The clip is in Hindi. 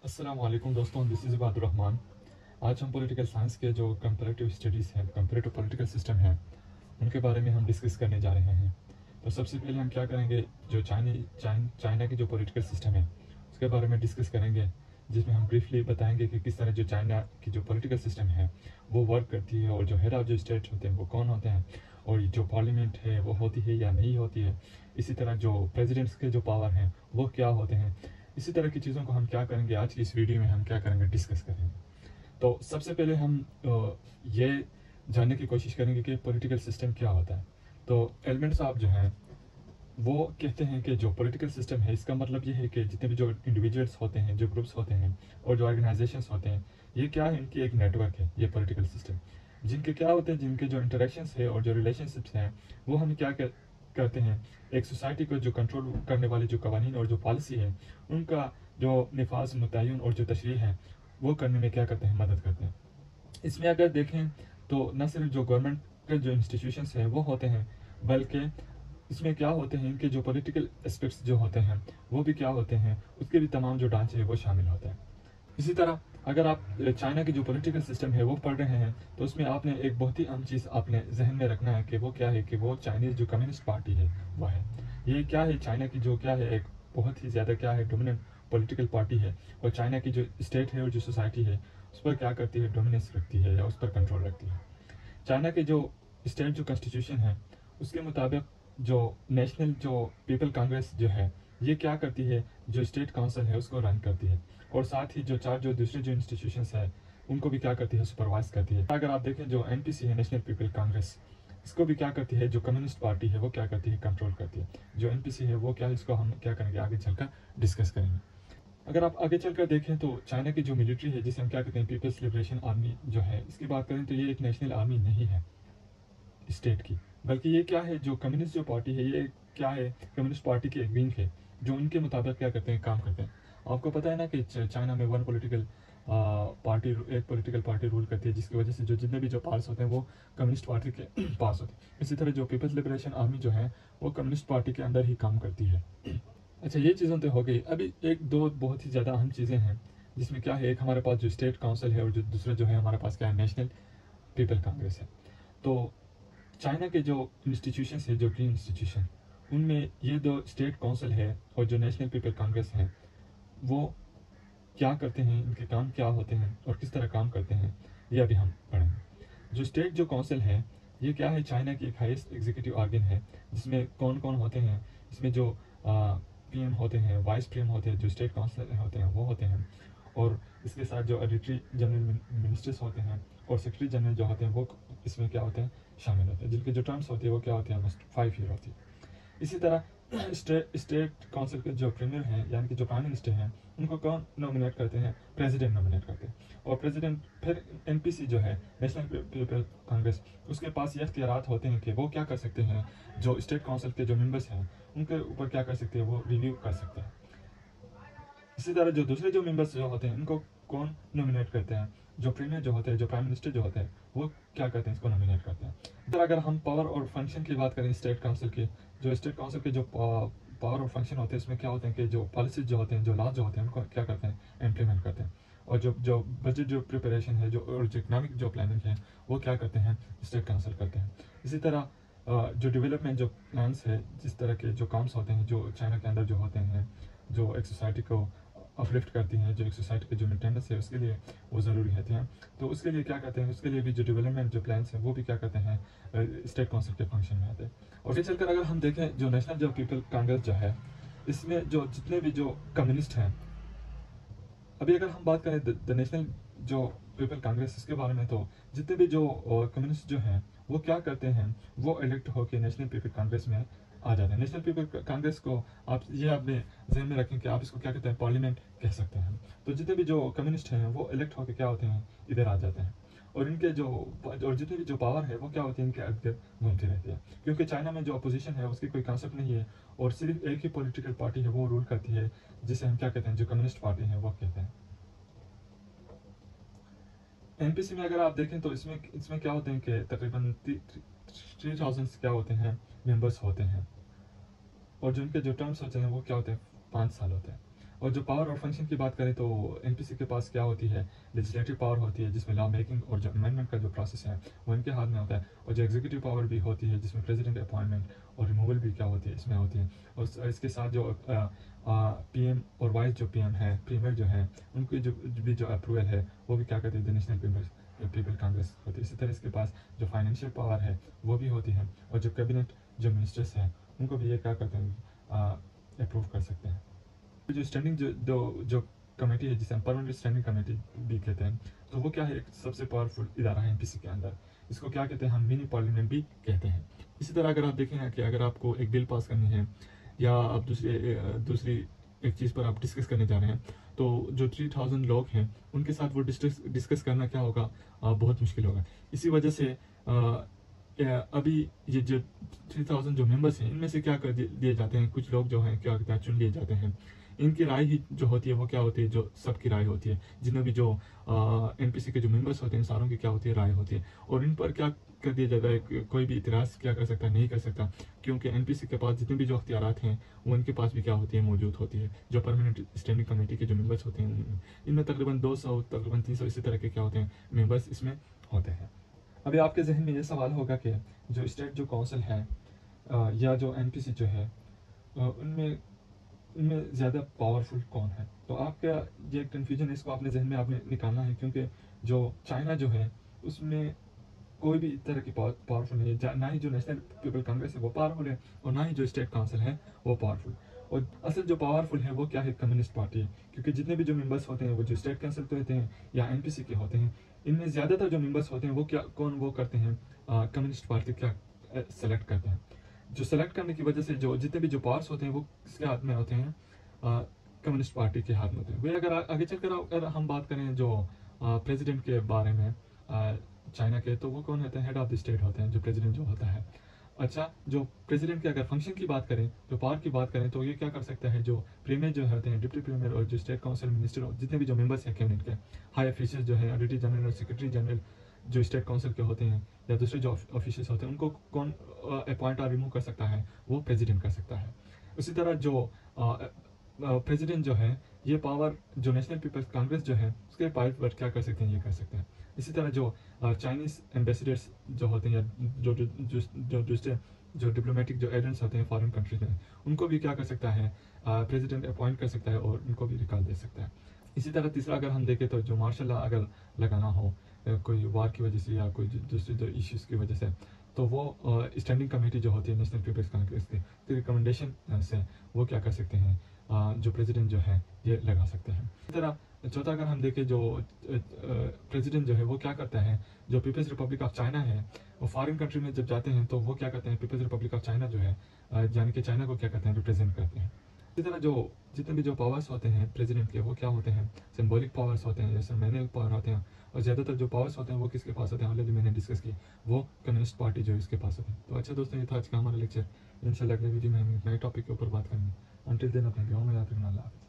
अस्सलाम वालेकुम दोस्तों, दिस इज़ इबादुर रहमान। आज हम पॉलिटिकल साइंस के जो कंपैरेटिव स्टडीज़ हैं, कंपैरेटिव पॉलिटिकल सिस्टम हैं, उनके बारे में हम डिस्कस करने जा रहे हैं। तो सबसे पहले हम क्या करेंगे, जो चाइना की जो पॉलिटिकल सिस्टम है उसके बारे में डिस्कस करेंगे, जिसमें हम ब्रीफली बताएंगे कि किस तरह जो चाइना की जो पॉलिटिकल सिस्टम है वो वर्क करती है, और जो हेड ऑफ जो स्टेट होते हैं वो कौन होते हैं, और जो पार्लियामेंट है वो होती है या नहीं होती है। इसी तरह जो प्रेसिडेंट्स के जो पावर हैं वो क्या होते हैं। इसी तरह की चीज़ों को हम क्या करेंगे, आज की इस वीडियो में हम क्या करेंगे, डिस्कस करेंगे। तो सबसे पहले हम ये जानने की कोशिश करेंगे कि पॉलिटिकल सिस्टम क्या होता है। तो एलिमेंट्स आप जो हैं वो कहते हैं कि जो पॉलिटिकल सिस्टम है इसका मतलब ये है कि जितने भी जो इंडिविजुअल्स होते हैं, जो ग्रुप्स होते हैं और जो ऑर्गेनाइजेशंस होते हैं, ये क्या है, इनकी एक नेटवर्क है ये पॉलिटिकल सिस्टम। जिनके क्या होते हैं, जिनके जो इंटरेक्शंस है और जो रिलेशनशिप्स हैं वो हम क्या करते हैं, एक सोसाइटी को जो कंट्रोल करने वाली जो कवानीन और जो पॉलिसी है उनका जो नफाज मुतय्यन और जो तशरीह है वो करने में क्या करते हैं, मदद करते हैं। इसमें अगर देखें तो न सिर्फ जो गवर्नमेंट के जो इंस्टीट्यूशंस हैं वो होते हैं, बल्कि इसमें क्या होते हैं, इनके जो पॉलिटिकल एस्पेक्ट्स जो होते हैं वो भी क्या होते हैं, उसके भी तमाम जो ढांचे हैं वो शामिल होते हैं। इसी तरह अगर आप चाइना की जो पॉलिटिकल सिस्टम है वो पढ़ रहे हैं तो उसमें आपने एक बहुत ही अहम चीज़ आपने जहन में रखना है कि वो क्या है, कि वो चाइनीज़ जो कम्युनिस्ट पार्टी है वो है। ये क्या है, चाइना की जो क्या है, एक बहुत ही ज़्यादा क्या है, डोमिनेंट पॉलिटिकल पार्टी है, और चाइना की जो स्टेट है और जो सोसाइटी है उस पर क्या करती है, डोमिनेंस रखती है या उस पर कंट्रोल रखती है। चाइना के जो स्टेट जो कॉन्स्टिट्यूशन है उसके मुताबिक जो नेशनल जो पीपल कांग्रेस जो है ये क्या करती है, जो स्टेट काउंसिल है उसको रन करती है, और साथ ही जो चार जो दूसरे जो इंस्टीट्यूशंस है उनको भी क्या करती है, सुपरवाइज करती है। अगर आप देखें जो एनपीसी है, नेशनल पीपल कांग्रेस, इसको भी क्या करती है, जो कम्युनिस्ट पार्टी है वो क्या करती है, कंट्रोल करती है। जो एनपीसी है वो क्या है, इसको हम क्या करेंगे, आगे चलकर डिस्कस करेंगे। अगर आप आगे चलकर देखें तो चाइना की जो मिलिट्री है, जिसे हम क्या कहते हैं, पीपल्स लिबरेशन आर्मी जो है, इसकी बात करें तो ये एक नेशनल आर्मी नहीं है स्टेट की, बल्कि ये क्या है, जो कम्युनिस्ट जो पार्टी है ये क्या है, कम्युनिस्ट पार्टी की एक विंग है जो उनके मुताबिक क्या करते हैं, काम करते हैं। आपको पता है ना कि चाइना में वन पॉलिटिकल पार्टी, एक पॉलिटिकल पार्टी रूल करती है, जिसकी वजह से जो जितने भी जो पार्स होते हैं वो कम्युनिस्ट पार्टी के पास होते हैं। इसी तरह जो पीपल्स लिबरेशन आर्मी जो है वो कम्युनिस्ट पार्टी के अंदर ही काम करती है। अच्छा, ये चीज़ों तो हो गई। अभी एक दो बहुत ही ज़्यादा अहम चीज़ें हैं, जिसमें क्या है, एक हमारे पास जो स्टेट काउंसिल है और जो दूसरा जो है हमारे पास क्या है, नेशनल पीपल कांग्रेस है। तो चाइना के जो इंस्टीट्यूशन है, जो ग्रीन इंस्टीट्यूशन, उनमें ये दो स्टेट काउंसिल है और जो नेशनल पीपल कांग्रेस है वो क्या करते हैं, इनके काम क्या होते हैं और किस तरह काम करते हैं, ये अभी हम पढ़ेंगे। जो स्टेट जो काउंसिल है ये क्या है, चाइना की एक हाईएस्ट एग्जीक्यूटिव ऑर्गन है, जिसमें कौन कौन होते हैं, इसमें जो पीएम होते हैं, वाइस पीएम होते हैं, जो स्टेट काउंसिल होते हैं वो होते हैं, और इसके साथ जो ऑडिटरी जनरल मिनिस्टर्स होते हैं और सेक्रेटरी जनरल जो होते हैं वो इसमें क्या होते हैं, शामिल होते हैं, जिनके जो टर्म्स होती है वो क्या होती है, ऑलमोस्ट 5 ईयर होती है। इसी तरह स्टेट काउंसिल के जो प्रीमियर हैं, यानी कि जो प्राइम मिनिस्टर हैं, उनको कौन नॉमिनेट करते हैं, प्रेसिडेंट नॉमिनेट करते हैं। और प्रेसिडेंट फिर एनपीसी जो है, नेशनल पीपल कांग्रेस, उसके पास ये अख्तियारात होते हैं कि वो क्या कर सकते हैं, जो स्टेट काउंसिल के जो मेंबर्स हैं उनके ऊपर क्या कर सकते हैं, वो रिव्यू कर सकते हैं। इसी तरह जो दूसरे जो मेंबर्स जो होते हैं इनको कौन नॉमिनेट करते हैं, जो प्रीमियर जो होते हैं, जो प्राइम मिनिस्टर जो होते हैं वो क्या करते हैं, इसको नॉमिनेट करते हैं। इधर अगर हम पावर और फंक्शन की बात करें स्टेट काउंसिल की, जो स्टेट काउंसिल के जो पावर और फंक्शन होते हैं इसमें क्या होते हैं कि जो पॉलिसीज जो होते हैं, जो लॉज जो होते हैं उनको क्या करते हैं, इम्प्लीमेंट करते हैं। और जो जो बजट जो प्रिपरेशन है, जो और जो इकनॉमिक जो प्लानिंग है वो क्या करते हैं, स्टेट काउंसिल करते हैं। इसी तरह जो डेवलपमेंट जो प्लान्स है, जिस तरह के जो काम्स होते हैं जो चाइना के अंदर जो होते हैं, जो एक सोसाइटी को अपलिफ्ट करती हैं, जो एक सोसाइटी के जो मेंटेनेंस है उसके लिए वो ज़रूरी होती हैं, तो उसके लिए क्या करते हैं, उसके लिए भी जो डेवलपमेंट जो प्लान्स हैं वो भी क्या करते हैं, स्टेट काउंसिल के फंक्शन में आते हैं। और फिर चलकर अगर हम देखें जो नेशनल जो पीपल कांग्रेस जो है, इसमें जो जितने भी जो कम्युनिस्ट हैं, अभी अगर हम बात करें द नेशनल जो पीपल कांग्रेस इसके बारे में, तो जितने भी जो कम्युनिस्ट जो हैं वो क्या करते हैं, वो इलेक्ट होकर नेशनल पीपल कांग्रेस में आ जाते हैं। नेशनल पीपल कांग्रेस को आप ये अपने जहन में रखें कि आप इसको क्या कहते हैं, पार्लियामेंट कह सकते हैं। तो जितने भी जो कम्युनिस्ट हैं वो इलेक्ट होकर क्या होते हैं, इधर आ जाते हैं, और इनके जो और जितनी भी जो पावर है वो क्या होती है, इनके अर्द गिर्द घूमती रहती है। क्योंकि चाइना में जो अपोजिशन है उसकी कोई कॉन्सेप्ट नहीं है, और सिर्फ एक ही पॉलिटिकल पार्टी है वो रूल करती है, जिसे हम क्या कहते हैं, जो कम्युनिस्ट पार्टी है वो कहते हैं। एनपीसी में अगर आप देखें तो इसमें इसमें क्या होते हैं कि तकरीबन 3000 क्या होते हैं, मेंबर्स होते हैं, और जो उनके जो टर्म्स होते हैं वो क्या होते हैं, 5 साल होते हैं। और जो पावर और फंक्शन की बात करें तो एनपीसी के पास क्या होती है, लेजिस्लेटिव पावर होती है जिसमें लॉ मेकिंग और जो अमेंडमेंट का जो प्रोसेस है वो इनके हाथ में होता है, और जो एग्जीक्यूटिव पावर भी होती है जिसमें प्रेसिडेंट अपॉइंटमेंट और रिमूवल भी क्या होती है इसमें होती है। और इसके साथ जो पीएम और वाइस जो पीएम है, प्रीमियर जो है, उनकी जो अप्रूवल है वो भी क्या कहते हैं नेशनल पीपल कांग्रेस होती है। इसी तरह इसके पास जो फाइनेंशियल पावर है वो भी होती है, और जो कैबिनेट जो मिनिस्टर्स हैं उनको भी ये क्या करते हैं, अप्रूव कर सकते हैं। जो स्टैंडिंग जो कमेटी है जिसे हम परमानेंट स्टैंडिंग कमेटी भी कहते हैं, तो वो क्या है, एक सबसे पावरफुल इदारा है एनपीसी के अंदर। इसको क्या कहते हैं, हम मिनी पार्लियामेंट भी कहते हैं। इसी तरह अगर आप देखें कि अगर आपको एक बिल पास करनी है या आप दूसरी एक चीज़ पर आप डिस्कस करने जा रहे हैं, तो जो 3000 लोग हैं उनके साथ वो डिस्कस करना क्या होगा, बहुत मुश्किल होगा। इसी वजह से अभी ये जो 3000 जो मेंबर्स हैं इनमें से क्या कर दिए जाते हैं, कुछ लोग जो हैं क्या कहते हैं चुन लिए जाते हैं। इनकी राय ही जो होती है वो क्या होती है, जो सबकी राय होती है, जितने भी जो एनपीसी के जो मेंबर्स होते हैं सारों की क्या होती है, राय होती है। और इन पर क्या कर दिया जाता है, कोई भी इतराज क्या कर सकता है, नहीं कर सकता, क्योंकि एनपीसी के पास जितने भी जो अख्तियारात हैं वो इनके पास भी क्या होती है, मौजूद होती है। जो परमानेंट स्टैंडिंग कमेटी के जो मेंबर्स होते हैं इनमें तकरीबन 200 तकरीबन 300 इसी तरह के क्या होते हैं, मेंबर्स इसमें होते हैं। अभी आपके जहन में ये सवाल होगा कि जो स्टेट जो काउंसिल है या जो एनपीसी जो है उनमें ज़्यादा पावरफुल कौन है। तो आपका ये कन्फ्यूजन है, इसको अपने जहन में आपने निकालना है, क्योंकि जो चाइना जो है उसमें कोई भी तरह की पावरफुल नहीं है, ना ही जो नेशनल पीपल कांग्रेस है वो पावरफुल है और ना ही जो स्टेट काउंसिल है वो पावरफुल। और असल जो पावरफुल है वो क्या है, कम्युनिस्ट पार्टी है, क्योंकि जितने भी जो मेंबर्स होते हैं वो जो स्टेट काउंसिल के होते हैं या एनपीसी के होते हैं, इनमें ज़्यादातर जो मेंबर्स होते हैं वो वो करते हैं, कम्युनिस्ट पार्टी क्या सेलेक्ट करते हैं। जो सेलेक्ट करने की वजह से जो जितने भी जो पावर्स होते हैं वो किसके हाथ में होते हैं, कम्युनिस्ट पार्टी के हाथ में होते हैं। वे अगर आगे चलकर अगर हम बात करें जो प्रेसिडेंट के बारे में चाइना के, तो वो कौन होते हैं, हेड ऑफ द स्टेट होते हैं जो प्रेसिडेंट जो होता है। अच्छा, जो प्रेसिडेंट के अगर फंक्शन की बात करें, जो पावर की बात करें, तो ये क्या कर सकता है, जो प्रीमियर जो होते हैं, डिप्टी प्रीमियर और जो स्टेट काउंसिल मिनिस्टर जितने भी जो मेंबर्स हैं कैबिनेट के, हाई ऑफिशियल जो है ऑडिटर जनरल और सेक्रेटरी जनरल जो स्टेट काउंसिल के होते हैं या दूसरे जो ऑफिशियल्स होते हैं, उनको कौन अपॉइंट और रिमूव कर सकता है, वो प्रेसिडेंट कर सकता है। उसी तरह जो प्रेसिडेंट जो है ये पावर जो नेशनल पीपल्स कांग्रेस जो है उसके पावर पर क्या कर सकते हैं, ये कर सकते हैं। इसी तरह जो चाइनीज़ एम्बेसडर्स जो होते हैं या जो दूसरे जो डिप्लोमेटिक जो एजेंट्स होते हैं फॉरेन कंट्रीज में, उनको भी क्या कर सकता है, प्रेसिडेंट अपॉइंट कर सकता है और उनको भी रिकॉल दे सकता है। इसी तरह तीसरा अगर हम देखें तो जो मार्शल लॉ अगर लगाना हो कोई वार की वजह से या कोई दूसरे जो इश्यूज़ की वजह से, तो वो स्टैंडिंग कमेटी जो होती है नेशनल पीपल्स कांग्रेस की रिकमेंडेशन से वो क्या कर सकते हैं, जो प्रेसिडेंट जो है ये लगा सकते हैं। इसी तरह चौथा अगर हम देखें जो प्रेसिडेंट जो है वो क्या करता है, जो पीपल्स रिपब्लिक ऑफ चाइना है वो फॉरेन कंट्री में जब जाते हैं तो वो क्या करते हैं, पीपल्स रिपब्लिक ऑफ चाइना जो है यानी कि चाइना को क्या करते हैं, रिप्रेजेंट करते हैं। इसी तरह जो जितने भी जो पावर्स होते हैं प्रेसिडेंट के वो क्या होते हैं, सिंबॉलिक पावर्स होते हैं, जैसे मैनुअल पावर होते हैं, और ज़्यादातर जो पावर्स होते हैं वो किसके पास होते हैं, ऑलरेडी मैंने डिस्कस की, वो कम्युनिस्ट पार्टी जो इसके पास होते हैं। तो अच्छा दोस्तों, ये था आज का हमारा लेक्चर। इंशाल्लाह अगले वीडियो में हम एक नए टॉपिक के ऊपर बात करेंगे। अंटिल देन अपने दुआ में याद रखना। अल्लाह हाफ़िज़।